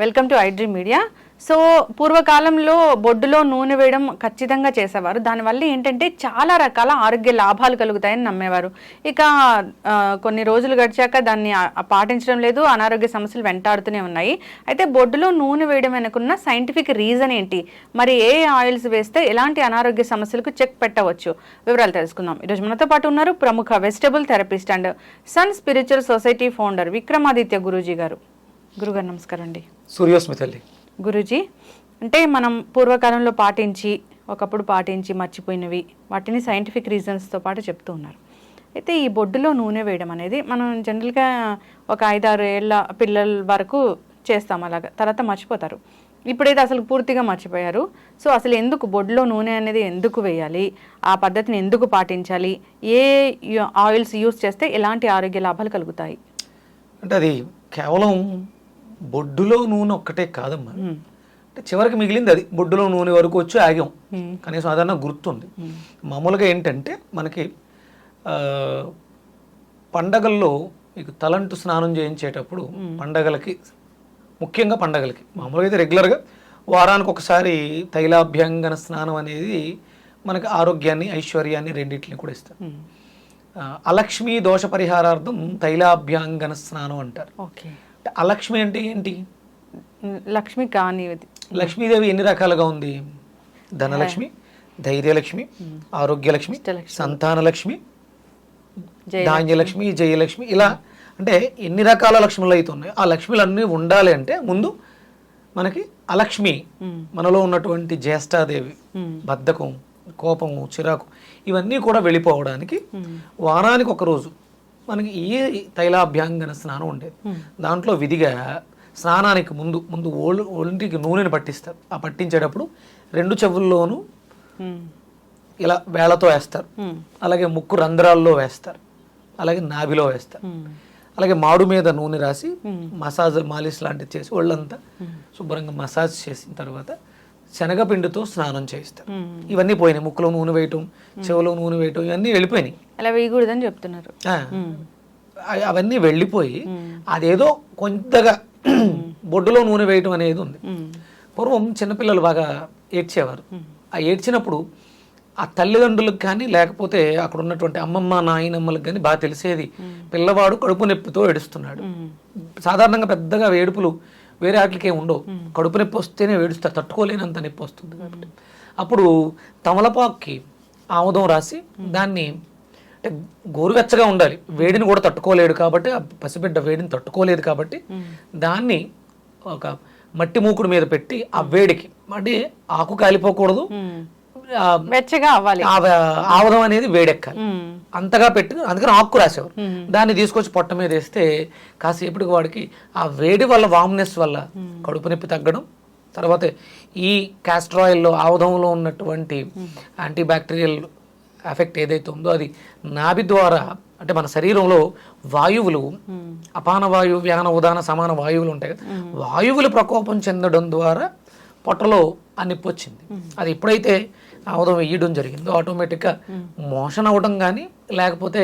Welcome to iDream media. So పూర్వకాలంలో బొడ్డులో నూనె వేయడం ఖచ్చితంగా చేసేవారు. దానివల్ల ఏంటంటే చాలా రకాల ఆరోగ్య లాభాలు కలుగుతాయని నమ్మేవారు. ఇక కొన్ని రోజులు గడిచాక దాన్ని పాటించడం లేదు, అనారోగ్య సమస్యలు వెంటాడుతూనే ఉన్నాయి. అయితే బొడ్డులో నూనె వేయడం వెనుకున్న సైంటిఫిక్ రీజన్ ఏంటి, మరి ఏ ఆయిల్స్ వేస్తే ఎలాంటి అనారోగ్య సమస్యలకు చెక్ పెట్టవచ్చు, వివరాలు తెలుసుకుందాం. ఈరోజు మనతో పాటు ఉన్నారు ప్రముఖ vegetable therapist and sun spiritual society founder Vikramaditya Guruji గారు. గురుగారు నమస్కారం అండి. సూర్యోస్మి తల్లి. గురూజీ, అంటే మనం పూర్వకాలంలో ఒకప్పుడు పాటించి మర్చిపోయినవి వాటిని సైంటిఫిక్ రీజన్స్తో పాటు చెప్తూ ఉన్నారు. అయితే ఈ బొడ్డులో నూనె వేయడం అనేది మనం జనరల్గా ఒక 5-6 ఏళ్ళ పిల్లల వరకు చేస్తాం, అలాగా తర్వాత మర్చిపోతారు. ఇప్పుడైతే అసలు పూర్తిగా మర్చిపోయారు. సో అసలు ఎందుకు బొడ్డులో నూనె అనేది ఎందుకు వేయాలి, ఆ పద్ధతిని ఎందుకు పాటించాలి, ఏ ఆయిల్స్ యూస్ చేస్తే ఎలాంటి ఆరోగ్య లాభాలు కలుగుతాయి? అంటే అది కేవలం బొడ్డులో నూనె ఒక్కటే కాదమ్మా. అంటే చివరికి మిగిలింది అది బొడ్డులో నూనె వరకు వచ్చి ఆగాం. కనీసం అదన్నా గుర్తుంది. మామూలుగా ఏంటంటే మనకి పండగల్లో మీకు తలంటు స్నానం చేయించేటప్పుడు పండగలకి, ముఖ్యంగా పండగలకి, మామూలుగా అయితే రెగ్యులర్గా వారానికి ఒకసారి తైలాభ్యంగన స్నానం అనేది మనకి ఆరోగ్యాన్ని, ఐశ్వర్యాన్ని రెండింటిని కూడా ఇస్తారు. అలక్ష్మీ దోష పరిహారార్థం తైలాభ్యాంగన స్నానం అంటారు. అలక్ష్మి అంటే ఏంటి? లక్ష్మి కాని లక్ష్మీదేవి ఎన్ని రకాలుగా ఉంది? ధనలక్ష్మి, ధైర్యలక్ష్మి, ఆరోగ్యలక్ష్మి, సంతానలక్ష్మి, ధాన్యలక్ష్మి, జయలక్ష్మి, ఇలా అంటే ఎన్ని రకాల లక్ష్ములు అయితే ఉన్నాయో ఆ లక్ష్మిలు అన్నీ ఉండాలి అంటే ముందు మనకి అలక్ష్మి, మనలో ఉన్నటువంటి జ్యేష్ఠాదేవి, బద్ధకం, కోపము, చిరాకు, ఇవన్నీ కూడా వెళ్ళిపోవడానికి వారానికి ఒక రోజు మనకి ఈ తైలాభ్యాంగన స్నానం ఉండేది. దాంట్లో విధిగా స్నానానికి ముందు ఒంటికి నూనెని పట్టిస్తారు. ఆ పట్టించేటప్పుడు 2 చెవుల్లోనూ ఇలా వేళ్లతో వేస్తారు, అలాగే ముక్కు రంధ్రాల్లో వేస్తారు, అలాగే నాభిలో వేస్తారు, అలాగే మాడు మీద నూనె రాసి మాలిష్ లాంటిది చేసి ఒళ్ళంతా శుభ్రంగా మసాజ్ చేసిన తర్వాత శనగపిండితో స్నానం చేయిస్తారు. ఇవన్నీ పోయినాయి. ముక్కులో నూనె వేయటం, చెవులో నూనె వేయటం, ఇవన్నీ వెళ్ళిపోయినాయి. అలా వేయకూడదని చెప్తున్నారు. అవన్నీ వెళ్ళిపోయి అదేదో కొంతగా బొడ్డులో నూనె వేయటం అనేది ఉంది. పూర్వం చిన్నపిల్లలు బాగా ఏడ్చేవారు. ఆ ఏడ్చినప్పుడు ఆ తల్లిదండ్రులకు కానీ లేకపోతే అక్కడ ఉన్నటువంటి అమ్మమ్మ, నాయనమ్మలకు కానీ బాగా తెలిసేది, పిల్లవాడు కడుపు నొప్పితో ఏడుస్తున్నాడు. సాధారణంగా పెద్దగా ఏడుపులు వేరే వాటికి ఏమి ఉండవు. కడుపు నొప్పి వస్తేనే ఏడుస్తారు, తట్టుకోలేనంత నొప్పి వస్తుంది కాబట్టి అప్పుడు తమలపాకుకి ఆముదం రాసి దాన్ని, అంటే గోరువెచ్చగా ఉండాలి, వేడిని కూడా తట్టుకోలేడు కాబట్టి, ఆ పసిబిడ్డ వేడిని తట్టుకోలేదు కాబట్టి దాన్ని ఒక మట్టి మూకుడు మీద పెట్టి ఆ వేడికి, అంటే ఆకు కాలిపోకూడదు, వెచ్చగా అవ్వాలి, ఆముదం అనేది వేడెక్కాలి, అంతగా పెట్టి అందుకని ఆకు రాసేవారు. దాన్ని తీసుకొచ్చి పొట్ట మీద వేస్తే కాసేపటికి వాడికి ఆ వేడి వల్ల, వామ్నెస్ వల్ల కడుపు నొప్పి తగ్గడం, తర్వాత ఈ క్యాస్టర్ ఆయిల్లో, ఆముదంలో ఉన్నటువంటి యాంటీబ్యాక్టీరియల్ ఎఫెక్ట్ ఏదైతే ఉందో అది నాభి ద్వారా, అంటే మన శరీరంలో వాయువులు, అపాన వాయువు, వ్యాన, ఉదాన, సమాన వాయువులు ఉంటాయి కదా, వాయువులు ప్రకోపం చెందడం ద్వారా పొట్టలో ఆ నొప్పి వచ్చింది. అది ఎప్పుడైతే ఆముదం వేయడం జరిగిందో ఆటోమేటిక్గా మోషన్ అవ్వడం కానీ, లేకపోతే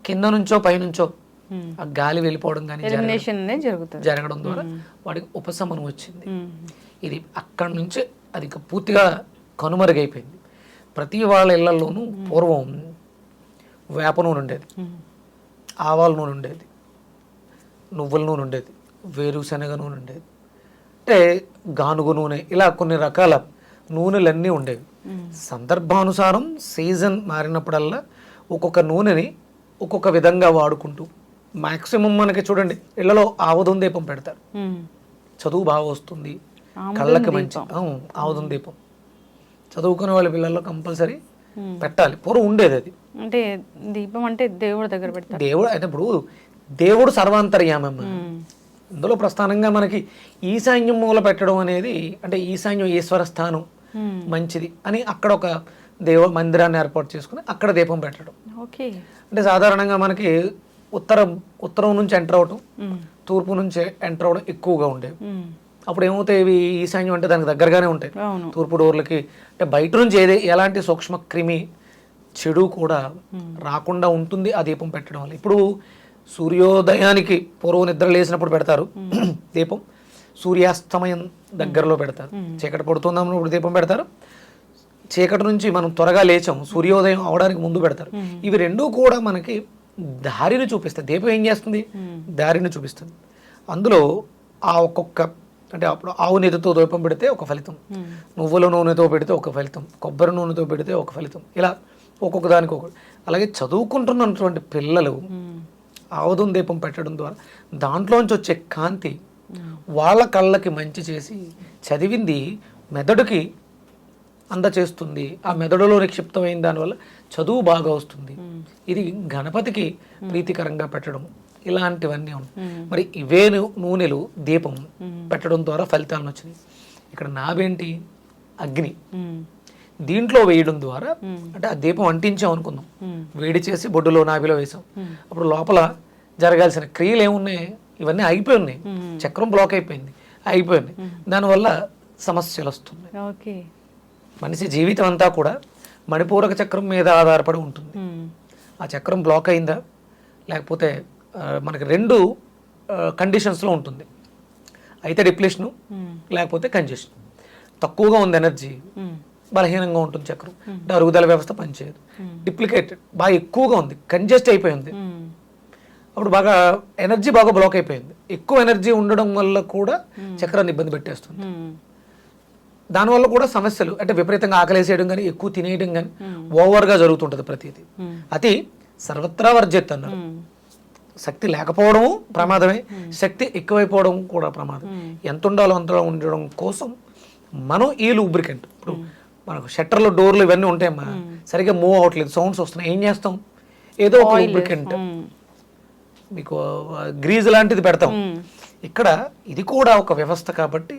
కింద నుంచో పైనుంచో ఆ గాలి వెళ్ళిపోవడం కానీ జరగడం ద్వారా వాడికి ఉపశమనం వచ్చింది. ఇది అక్కడి నుంచి అది పూర్తిగా కనుమరుగైపోయింది. ప్రతి వాళ్ళ ఇళ్లలోనూ పూర్వం వేప నూనె ఉండేది, ఆవాల నూనె ఉండేది, నువ్వుల నూనె ఉండేది, వేరుశనగ నూనె ఉండేది, అంటే గానుగ నూనె, ఇలా కొన్ని రకాల నూనెలన్నీ ఉండేవి. సందర్భానుసారం సీజన్ మారినప్పుడల్లా ఒక్కొక్క నూనెని ఒక్కొక్క విధంగా వాడుకుంటూ, మ్యాక్సిమం మనకి చూడండి ఇళ్లలో ఆముదం దీపం పెడతారు, చదువు బాగా వస్తుంది, కళ్ళకి మంచి. ఆముదం దీపం చదువుకునే వాళ్ళ పిల్లల్లో కంపల్సరీ పెట్టాలి. పూర్వం ఉండేది అది. అంటే దీపం అంటే దేవుడి దగ్గర పెడతారు. దేవుడు అయితే ఇప్పుడు దేవుడు సర్వాంతర్యామమ్మ. ఇందులో ప్రస్థానంగా మనకి ఈశాన్యం మూల పెట్టడం అనేది, అంటే ఈశాన్యం ఈశ్వర స్థానం మంచిది అని అక్కడ ఒక మందిరాన్ని ఏర్పాటు చేసుకుని అక్కడ దీపం పెట్టడం. అంటే సాధారణంగా మనకి ఉత్తరం నుంచి ఎంటర్ అవటం, తూర్పు నుంచి ఎంటర్ అవడం ఎక్కువగా ఉండేవి. అప్పుడు ఏమవుతాయి, ఇవి ఈశాన్యం అంటే దానికి దగ్గరగానే ఉంటాయి తూర్పు డోర్లకి. అంటే బయట నుంచి ఎలాంటి సూక్ష్మ క్రిమి, చెడు కూడా రాకుండా ఉంటుంది ఆ దీపం పెట్టడం వల్ల. ఇప్పుడు సూర్యోదయానికి పూర్వం నిద్ర లేసినప్పుడు పెడతారు దీపం, సూర్యాస్తమయం దగ్గరలో పెడతారు. చీకటి పడుతుందన్నప్పుడు దీపం పెడతారు. చీకటి నుంచి మనం త్వరగా లేచాం, సూర్యోదయం అవడానికి ముందు పెడతారు. ఇవి రెండూ కూడా మనకి దారిని చూపిస్తాయి. దీపం ఏం చేస్తుంది? దారిని చూపిస్తుంది. అందులో ఆ ఒక్కొక్క అంటే అప్పుడు ఆవు నెయ్యితో దీపం పెడితే ఒక ఫలితం, నువ్వుల నూనెతో పెడితే ఒక ఫలితం, కొబ్బరి నూనెతో పెడితే ఒక ఫలితం, ఇలా ఒక్కొక్క దానికి ఒకటి. అలాగే చదువుకుంటున్నటువంటి పిల్లలు ఆవుదం దీపం పెట్టడం ద్వారా దాంట్లోంచి వచ్చే కాంతి వాళ్ళ కళ్ళకి మంచి చేసి చదివింది మెదడుకి అందచేస్తుంది. ఆ మెదడులో నిక్షిప్తమైన దానివల్ల చదువు బాగా వస్తుంది. ఇది గణపతికి ప్రీతికరంగా పెట్టడం, ఇలాంటివన్నీ ఉన్నాయి. మరి ఇవే నూనెలు దీపం పెట్టడం ద్వారా ఫలితాలను వచ్చినాయి. ఇక్కడ నావేంటి? అగ్ని. దీంట్లో వేయడం ద్వారా అంటే ఆ దీపం అంటించాం అనుకుందాం, వేడి చేసి బొడ్డులో నాభిలో వేసాం. అప్పుడు లోపల జరగాల్సిన క్రియలు ఏమున్నాయి? ఇవన్నీ అయిపోయి ఉన్నాయి. చక్రం బ్లాక్ అయిపోయింది, అయిపోయింది. దానివల్ల సమస్యలు వస్తున్నాయి. మనిషి జీవితం అంతా కూడా మణిపూరక చక్రం మీద ఆధారపడి ఉంటుంది. ఆ చక్రం బ్లాక్ అయిందా, లేకపోతే మనకి రెండు కండిషన్స్లో ఉంటుంది. అయితే డిప్లేషను, లేకపోతే కంజెషన్. తక్కువగా ఉంది ఎనర్జీ, బలహీనంగా ఉంటుంది చక్రం, అంటే అరుగుదల వ్యవస్థ పనిచేయదు. డిప్లికేటెడ్ బాగా ఎక్కువగా ఉంది, కంజెస్ట్ అయిపోయింది, అప్పుడు బాగా ఎనర్జీ బాగా బ్లాక్ అయిపోయింది. ఎక్కువ ఎనర్జీ ఉండడం వల్ల కూడా చక్రాన్ని ఇబ్బంది పెట్టేస్తుంది. దానివల్ల కూడా సమస్యలు, అంటే విపరీతంగా ఆకలేసేయడం కానీ, ఎక్కువ తినేయడం కానీ ఓవర్గా జరుగుతుంటుంది ప్రతిదీ. అది సర్వత్రా వర్జిత్ అన్నారు. శక్తి లేకపోవడము ప్రమాదమే, శక్తి ఎక్కువైపోవడం కూడా ప్రమాదం. ఎంత ఉండాలో అంతలో ఉండడం కోసం మనం ఈ లూబ్రికెంట్, ఇప్పుడు మనకు షట్టర్లు డోర్లు ఇవన్నీ ఉంటాయమ్మా, సరిగ్గా మూవ్ అవ్వట్లేదు, సౌండ్స్ వస్తున్నాయి, ఏం చేస్తాం? ఏదో ఒక లూబ్రికెంట్, మీకు గ్రీజ్ లాంటిది పెడతాం. ఇక్కడ ఇది కూడా ఒక వ్యవస్థ కాబట్టి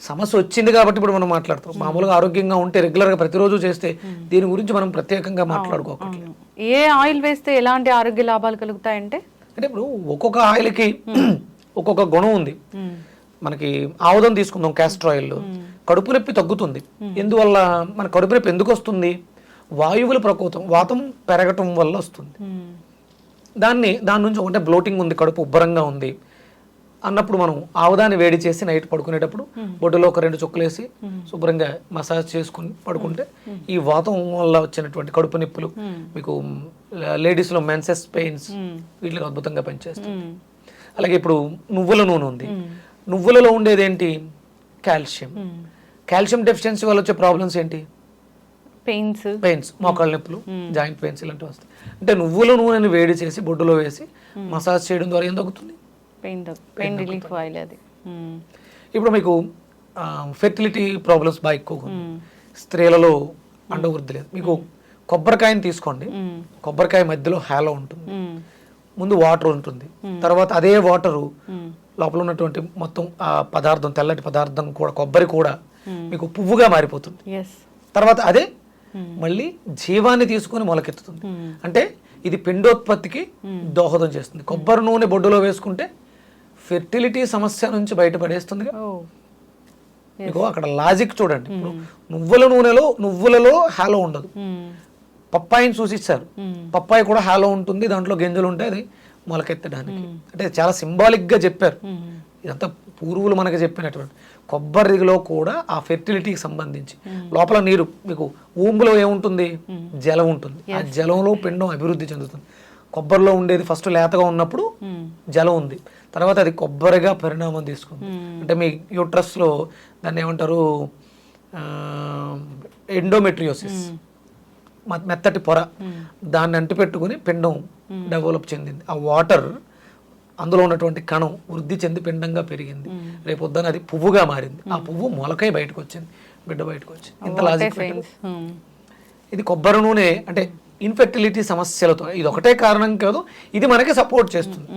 సమస్య వచ్చింది కాబట్టి ఇప్పుడు మనం మాట్లాడుతాం. మామూలుగా ఆరోగ్యంగా ఉంటే రెగ్యులర్గా ప్రతిరోజు చేస్తే దీని గురించి మనం ప్రత్యేకంగా మాట్లాడుకోకట్లేదు. ఏ ఆయిల్ వేస్తే ఎలాంటి ఆరోగ్య లాభాలు కలుగుతాయంటే, అంటే ఇప్పుడు ఒక్కొక్క ఆయిల్కి ఒక్కొక్క గుణం ఉంది. మనకి ఆముదం తీసుకుందాం, క్యాస్టర్ ఆయిల్, కడుపు నొప్పి తగ్గుతుంది. ఎందువల్ల? మన కడుపు నొప్పి ఎందుకు వస్తుంది? వాయువుల ప్రకోపం, వాతం పెరగటం వల్ల వస్తుంది. దాని నుంచి ఒకటే బ్లోటింగ్ ఉంది, కడుపు ఉబ్బరంగా ఉంది అన్నప్పుడు మనం ఆముదాన్ని వేడి చేసి నైట్ పడుకునేటప్పుడు బొడ్డులో ఒక 2 చుక్కలు వేసి శుభ్రంగా మసాజ్ చేసుకుని పడుకుంటే ఈ వాతం వల్ల వచ్చినటువంటి కడుపు నొప్పులు, మీకు లేడీస్లో మెన్సెస్ పెయిన్స్, వీటికి అద్భుతంగా పనిచేస్తుంది. అలాగే ఇప్పుడు నువ్వుల నూనె ఉంది. నువ్వులలో ఉండేది ఏంటి? కాల్షియం. కాల్షియం డెఫిషియన్సీ వల్ల వచ్చే ప్రాబ్లమ్స్ ఏంటి? పెయిన్స్, మోకాళ్ళ నొప్పులు, జాయింట్ పెయిన్స్ ఇలాంటివి వస్తాయి. అంటే నువ్వుల నూనెని వేడి చేసి బొడ్డులో వేసి మసాజ్ చేయడం ద్వారా ఏం తగ్గుతుంది? పెయిన్ రిలీఫ్ ఆయిల్ అది. ఇప్పుడు మీకు ఫెర్టిలిటీ ప్రాబ్లమ్స్ బాగా ఎక్కువగా, స్త్రీలలో అండవృద్ధి లేదు. మీకు కొబ్బరికాయని తీసుకోండి, కొబ్బరికాయ మధ్యలో హాలో ఉంటుంది, ముందు వాటర్ ఉంటుంది, తర్వాత అదే వాటరు లోపల ఉన్నటువంటి మొత్తం ఆ పదార్థం, తెల్లటి పదార్థం కూడా, కొబ్బరి కూడా మీకు పువ్వుగా మారిపోతుంది. తర్వాత అదే మళ్ళీ జీవాన్ని తీసుకొని మొలకెత్తుతుంది. అంటే ఇది పిండోత్పత్తికి దోహదం చేస్తుంది. కొబ్బరి నూనె బొడ్డులో వేసుకుంటే ఫెర్టిలిటీ సమస్య నుంచి బయటపడేస్తుంది. మీకు అక్కడ లాజిక్ చూడండి. ఇప్పుడు నువ్వులలో హాలో ఉండదు. పప్పాయిని సూచిస్తారు, పప్పాయి కూడా హాలో ఉంటుంది, దాంట్లో గింజలు ఉంటాయి, అది మొలకెత్తడానికి. అంటే చాలా సింబాలిక్ గా చెప్పారు. ఇదంతా పూర్వులు మనకి చెప్పినటువంటి. కొబ్బరిలో కూడా ఆ ఫెర్టిలిటీకి సంబంధించి లోపల నీరు, మీకు ఊంబులో ఏముంటుంది? జలం ఉంటుంది. ఆ జలంలో పిండం అభివృద్ధి చెందుతుంది. కొబ్బరిలో ఉండేది ఫస్ట్ లేతగా ఉన్నప్పుడు జలం ఉంది, తర్వాత అది కొబ్బరిగా పరిణామం తీసుకుంది. అంటే మీ యూట్రస్ లో దాన్ని ఏమంటారు? ఎండోమెట్రియోసిస్, మెత్తటి పొర, దాన్ని అంటిపెట్టుకుని పిండం డెవలప్ చెందింది. ఆ వాటర్ అందులో ఉన్నటువంటి కణం వృద్ధి చెంది పిండంగా పెరిగింది. రేపు పొద్దున అది పువ్వుగా మారింది. ఆ పువ్వు మొలకై బయటకు వచ్చింది, బిడ్డ బయటకు వచ్చింది. ఇంత లాజిక్. ఇది కొబ్బరి నూనె అంటే ఇన్ఫెర్టిలిటీ సమస్యలతో ఇది ఒకటే కారణం కాదు, ఇది మనకి సపోర్ట్ చేస్తుంది.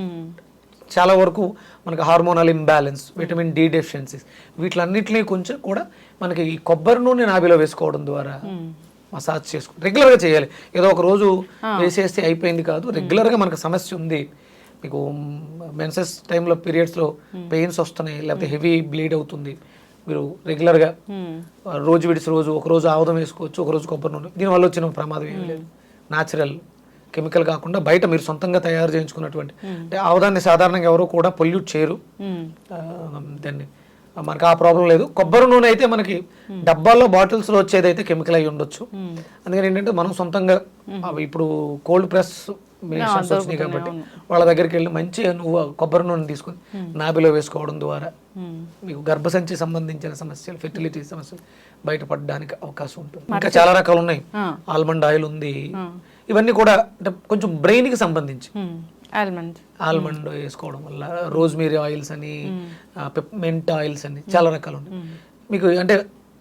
చాలా వరకు మనకి hormonal imbalance, vitamin D deficiencies, వీటిలన్నింటినీ కొంచెం కూడా మనకి ఈ కొబ్బరి నూనె నాభిలో వేసుకోవడం ద్వారా మసాజ్ చేసుకుంటాం. రెగ్యులర్గా చేయాలి. ఏదో ఒక రోజు వేసేస్తే అయిపోయింది కాదు. రెగ్యులర్గా మనకు సమస్య ఉంది, మీకు మెన్సెస్ టైంలో పీరియడ్స్లో పెయిన్స్ వస్తున్నాయి, లేకపోతే హెవీ బ్లీడ్ అవుతుంది, మీరు రెగ్యులర్గా రోజు విడిచి రోజు ఒక రోజు ఆముదం వేసుకోవచ్చు, ఒక రోజు కొబ్బరి నూనె. దీనివల్ల వచ్చిన ప్రమాదం ఏమీ లేదు. న్యాచురల్, కెమికల్ కాకుండా బయట మీరు సొంతంగా తయారు చేయించుకున్నటువంటి. అంటే ఆముదాన్ని సాధారణంగా ఎవరు కూడా పొల్యూట్ చేయరు, దాన్ని మనకి ఆ ప్రాబ్లం లేదు. కొబ్బరి నూనె అయితే మనకి డబ్బాల్లో బాటిల్స్లో వచ్చేదైతే కెమికల్ అయి ఉండొచ్చు. అందుకని ఏంటంటే మనం సొంతంగా అవి ఇప్పుడు కోల్డ్ ప్రెస్ మిషన్స్ వచ్చినాయి కాబట్టి వాళ్ళ దగ్గరికి వెళ్ళి మంచి నువ్వు కొబ్బరి నూనె తీసుకుని నాభిలో వేసుకోవడం ద్వారా మీకు గర్భసంచి సంబంధించిన సమస్యలు, ఫెర్టిలిటీ సమస్యలు బయటపడడానికి అవకాశం ఉంటుంది. ఇంకా చాలా రకాలు ఉన్నాయి. ఆల్మండ్ ఆయిల్ ఉంది. ఇవన్నీ కూడా అంటే కొంచెం బ్రెయిన్ కి సంబంధించి ఆల్మండ్ వేసుకోవడం వల్ల, రోజ్మేరీ ఆయిల్స్ అని, పెప్మెంట్ ఆయిల్స్ అని చాలా రకాలు ఉన్నాయి. మీకు అంటే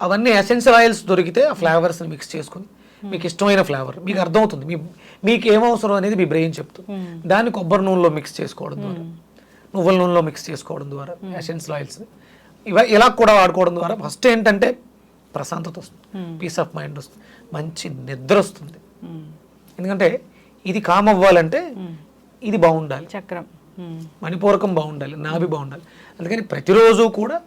అవన్నీ ఎసెన్షియల్ ఆయిల్స్ దొరికితే ఆ ఫ్లేవర్స్ మిక్స్ చేసుకుని మీకు ఇష్టమైన ఫ్లేవర్ మీకు అర్థమవుతుంది, మీకు ఏమవసరం అనేది మీ బ్రెయిన్ చెప్తుంది. దాన్ని కొబ్బరి నూనెలో మిక్స్ చేసుకోవడం ద్వారా, నువ్వుల నూనెలో మిక్స్ చేసుకోవడం ద్వారా ఎసెన్షియల్ ఆయిల్స్ ఇలా కూడా వాడుకోవడం ద్వారా ఫస్ట్ ఏంటంటే ప్రశాంతత వస్తుంది, పీస్ ఆఫ్ మైండ్ వస్తుంది, మంచి నిద్ర వస్తుంది. ఎందుకంటే ఇది కామ్ అవ్వాలంటే ఇది బాగుండాలి, చక్రం మణిపూరకం బాగుండాలి, నాభి బాగుండాలి. అందుకని ప్రతిరోజు కూడా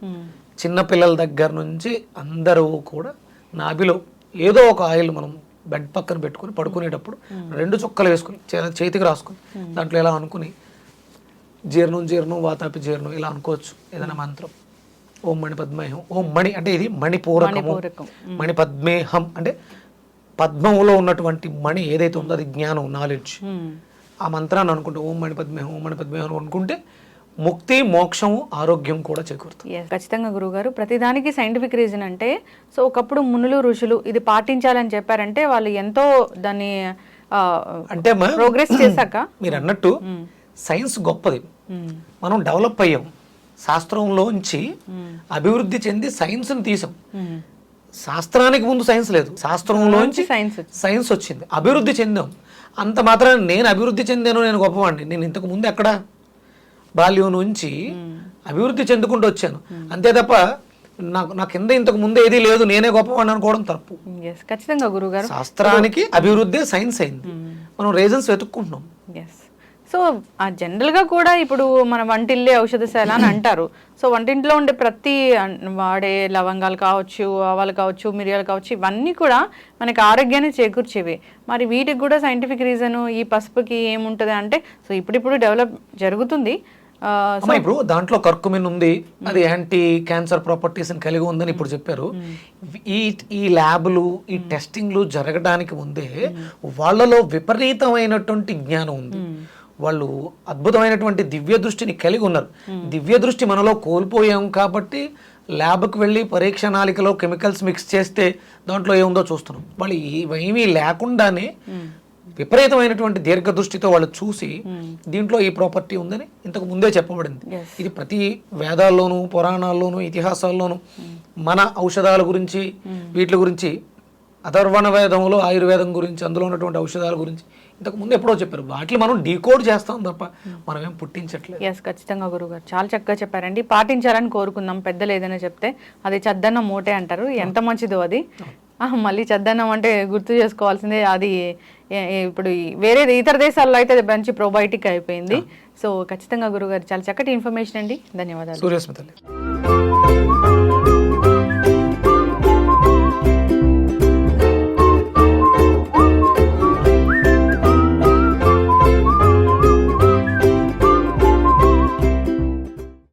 చిన్న పిల్లల దగ్గర నుంచి అందరూ కూడా నాభిలో ఏదో ఒక ఆయిల్ మనం బెడ్ పక్కన పెట్టుకుని పడుకునేటప్పుడు 2 చుక్కలు వేసుకుని చేతికి రాసుకుని దాంట్లో ఎలా అనుకుని జీర్ణం వాతాపి జీర్ణం ఇలా అనుకోవచ్చు. ఏదైనా మంత్రం ఓం మణి పద్మేహం, ఓం మణి అంటే ఇది మణిపూరకము, మణి పద్మేహం అంటే పద్మంలో ఉన్నటువంటి మణి ఏదైతే ఉందో అది జ్ఞానం, నాలెడ్జ్. ఆ మంత్రాన్ని అనుకుంటే ఓం మణి పద్మేహం, ఓం మణి పద్మేహం అనుకుంటే ముక్తి, మోక్షము, ఆరోగ్యం కూడా చేకూరుతుంది. ఖచ్చితంగా గురుగారు. ప్రతిదానికి సైంటిఫిక్ రీజన్ అంటే, సో ఒకప్పుడు మునులు ఋషులు ఇది పాటించాలని చెప్పారంటే వాళ్ళు ఎంతో దాన్ని అంటే ప్రోగ్రెస్ చేశాక మీరు అన్నట్టు సైన్స్ గొప్పది, మనం డెవలప్ అయ్యాం, శాస్త్రంలోంచి అభివృద్ధి చెంది సైన్స్ని తీసాం. శాస్త్రానికి ముందు సైన్స్ లేదు, శాస్త్రంలోంచి సైన్స్ వచ్చింది, అభివృద్ధి చెందాం. అంత మాత్రం నేను అభివృద్ధి చెందాను, నేను గొప్పవాడిని. నేను ఇంతకు ముందు ఎక్కడ బాల్యం నుంచి అభివృద్ధి చెందుకుంటూ వచ్చాను అంతే తప్ప నా కింద ఇంతకు ముందు ఏదీ లేదు, నేనే గొప్పవాడిని అనుకోవడం తప్పు. ఖచ్చితంగా గురుగారు. శాస్త్రానికి అభివృద్ధి సైన్స్ అయింది, మనం రీజన్స్ వెతుక్కుంటున్నాం. సో ఆ జనరల్గా కూడా ఇప్పుడు మన వంటిల్లే ఔషధశాల అని అంటారు. సో వంటింట్లో ఉండే ప్రతి వాడే లవంగాలు కావచ్చు, ఆవాలు కావచ్చు, మిరియాలు కావచ్చు, ఇవన్నీ కూడా మనకి ఆరోగ్యాన్ని చేకూర్చేవి. మరి వీటికి కూడా సైంటిఫిక్ రీజను ఈ పసుపుకి ఏముంటుంది అంటే, సో ఇప్పుడిప్పుడు డెవలప్ జరుగుతుంది. ఇప్పుడు దాంట్లో కర్కుమిన్ ఉంది, అది యాంటీ క్యాన్సర్ ప్రాపర్టీస్ కలిగి ఉందని ఇప్పుడు చెప్పారు. ఈ ల్యాబ్లు, ఈ టెస్టింగ్లు జరగడానికి ముందే వాళ్ళలో విపరీతమైనటువంటి జ్ఞానం ఉంది, వాళ్ళు అద్భుతమైనటువంటి దివ్య దృష్టిని కలిగి ఉన్నారు. దివ్య దృష్టి మనలో కోల్పోయాం కాబట్టి ల్యాబ్కి వెళ్ళి పరీక్ష నాళికలో కెమికల్స్ మిక్స్ చేస్తే దాంట్లో ఏముందో చూస్తున్నాం. వాళ్ళు ఇవేమీ లేకుండానే విపరీతమైనటువంటి దీర్ఘ దృష్టితో వాళ్ళు చూసి దీంట్లో ఈ ప్రాపర్టీ ఉందని ఇంతకు ముందే చెప్పబడింది. ఇది ప్రతి వేదాల్లోనూ, పురాణాల్లోనూ, ఇతిహాసాల్లోనూ మన ఔషధాల గురించి, వీటి గురించి, అథర్వణ వేదంలో ఆయుర్వేదం గురించి, అందులో ఉన్నటువంటి ఔషధాల గురించి ఇంతకు ముందు ఎప్పుడో చెప్పారు. వాటిని మనం డీకోడ్ చేస్తాం తప్ప మనం ఏం పుట్టించట్లేదు. ఖచ్చితంగా గురుగారు చాలా చక్కగా చెప్పారండి. పాటించాలని కోరుకుందాం. పెద్దలు ఏదైనా చెప్తే అది చద్దన్నం మూటే అంటారు, ఎంత మంచిదో అది. మళ్ళీ చద్దన్నం అంటే గుర్తు చేసుకోవాల్సిందే, అది ఇప్పుడు వేరే ఇతర దేశాల్లో అయితే అది మంచి ప్రోబయోటిక్ అయిపోయింది. సో ఖచ్చితంగా గురుగారు చాలా చక్కటి ఇన్ఫర్మేషన్ అండి, ధన్యవాదాలు. సూర్యస్మిత.